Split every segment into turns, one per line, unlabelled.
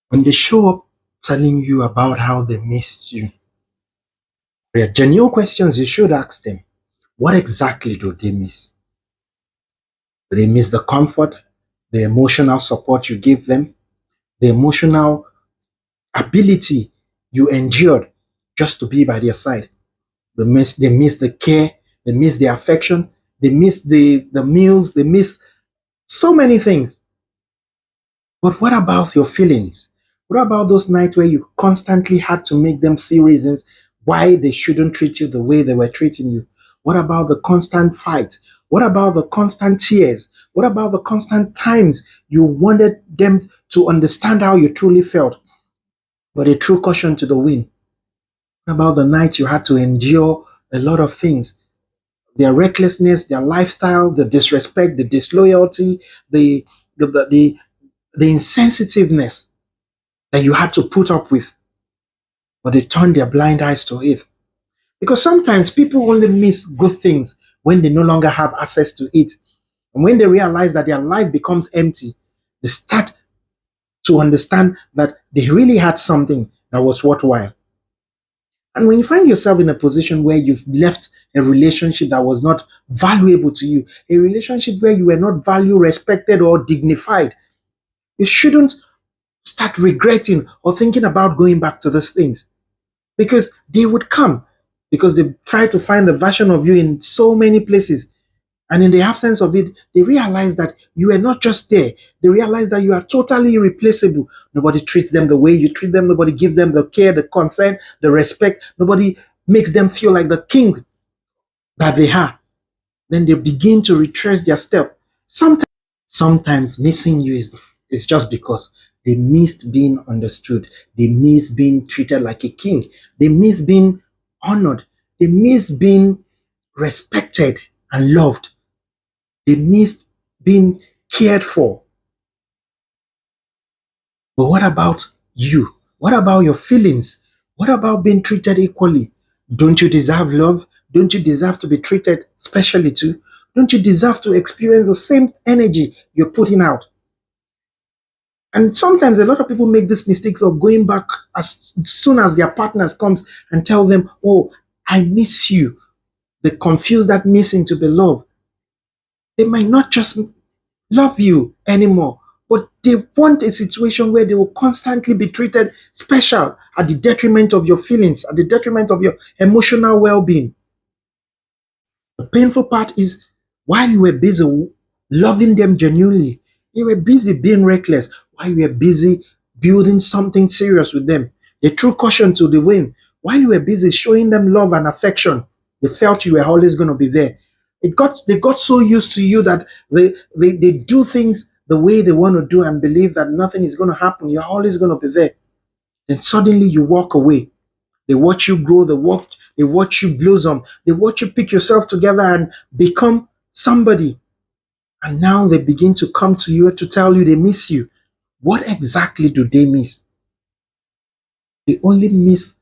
When they show up telling you about how they missed you, there are genuine questions you should ask them. What exactly do they miss? Do they miss the comfort, the emotional support you give them, the emotional ability you endured just to be by their side? They miss the care, they miss the affection, they miss the meals, they miss so many things. But what about your feelings? What about those nights where you constantly had to make them see reasons why they shouldn't treat you the way they were treating you? What about the constant fight? What about the constant tears? What about the constant times you wanted them to understand how you truly felt, but they threw caution to the wind? What about the nights you had to endure a lot of things? Their recklessness, their lifestyle, the disrespect, the disloyalty, the the the, the, the insensitiveness that you had to put up with, but they turned their blind eyes to it. Because sometimes people only miss good things when they no longer have access to it. And when they realize that their life becomes empty, they start to understand that they really had something that was worthwhile. And when you find yourself in a position where you've left a relationship that was not valuable to you, a relationship where you were not valued, respected, or dignified, you shouldn't start regretting or thinking about going back to those things, because they would come, because they try to find the version of you in so many places. And in the absence of it, they realize that you are not just there. They realize that you are totally irreplaceable. Nobody treats them the way you treat them. Nobody gives them the care, the concern, the respect. Nobody makes them feel like the king that they are. Then they begin to retrace their step. Sometimes missing you is just because they missed being understood. They miss being treated like a king. They miss being honored. They miss being respected and loved. They miss being cared for. But what about you? What about your feelings? What about being treated equally? Don't you deserve love? Don't you deserve to be treated specially too? Don't you deserve to experience the same energy you're putting out? And sometimes a lot of people make these mistakes of going back as soon as their partners comes and tell them, "Oh, I miss you." They confuse that missing to be love. They might not just love you anymore, but they want a situation where they will constantly be treated special at the detriment of your feelings, at the detriment of your emotional well-being. The painful part is, while you were busy loving them genuinely, you were busy being reckless, while you were busy building something serious with them. They threw caution to the wind. While you were busy showing them love and affection, they felt you were always going to be there. They got so used to you that they do things the way they want to do and believe that nothing is going to happen. You're always going to be there. Then suddenly you walk away. They watch you grow, they watch you blossom, they watch you pick yourself together and become somebody. And now they begin to come to you to tell you they miss you. What exactly do they miss? They only miss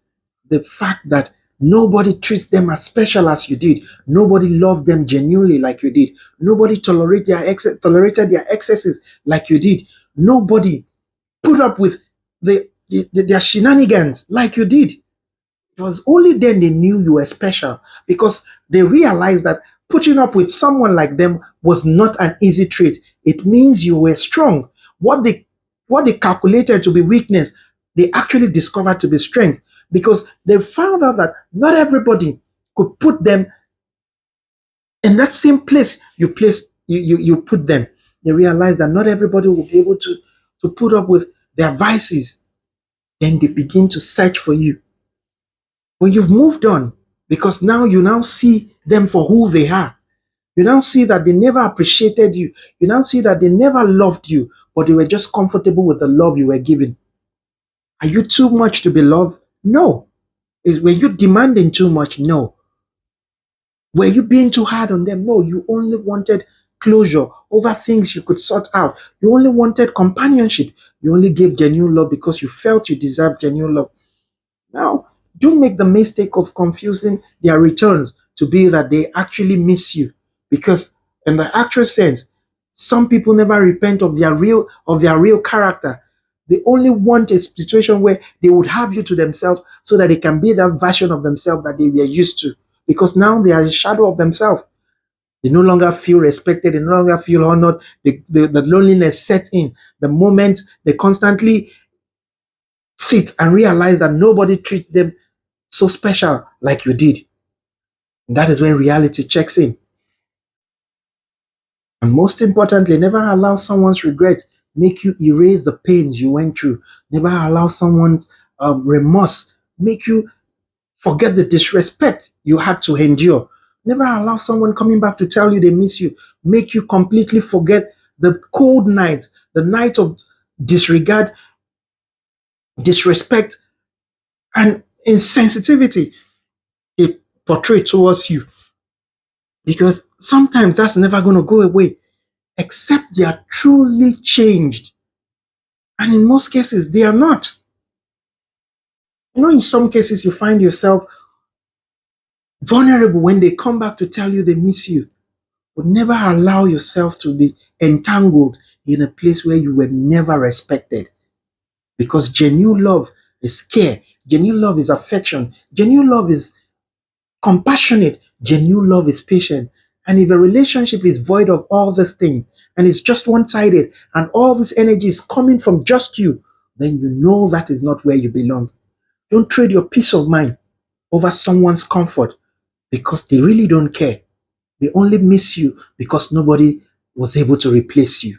the fact that nobody treats them as special as you did. Nobody loved them genuinely like you did. Nobody tolerated their excesses like you did. Nobody put up with their shenanigans like you did. It was only then they knew you were special, because they realized that putting up with someone like them was not an easy trait. It means you were strong. What they what they calculated to be weakness, they actually discovered to be strength, because they found out that not everybody could put them in that same place you put them. They realized that not everybody will be able to put up with their vices. Then they begin to search for you. But you've moved on, because now you now see them for who they are. You now see that they never appreciated you. You now see that they never loved you, but they were just comfortable with the love you were given. Are you too much to be loved? No. Were you demanding too much? No. Were you being too hard on them? No. You only wanted closure over things you could sort out. You only wanted companionship. You only gave genuine love because you felt you deserved genuine love. Now, don't make the mistake of confusing their returns to be that they actually miss you. Because in the actual sense, some people never repent of their real character. They only want a situation where they would have you to themselves so that they can be that version of themselves that they were used to. Because now they are a shadow of themselves. They no longer feel respected. They no longer feel honored. The loneliness set in. The moment they constantly sit and realize that nobody treats them so special like you did. And that is when reality checks in. And most importantly, never allow someone's regret make you erase the pains you went through. Never allow someone's remorse make you forget the disrespect you had to endure. Never allow someone coming back to tell you they miss you make you completely forget the cold nights, the night of disregard, disrespect, and insensitivity they portray towards you. Because sometimes that's never going to go away except they are truly changed. And in most cases, they are not. In some cases, you find yourself vulnerable when they come back to tell you they miss you. But never allow yourself to be entangled in a place where you were never respected. Because genuine love is care, genuine love is affection, genuine love is compassionate, genuine love is patient. And if a relationship is void of all these things and it's just one-sided and all this energy is coming from just you, then you know that is not where you belong. Don't trade your peace of mind over someone's comfort because they really don't care. They only miss you because nobody was able to replace you.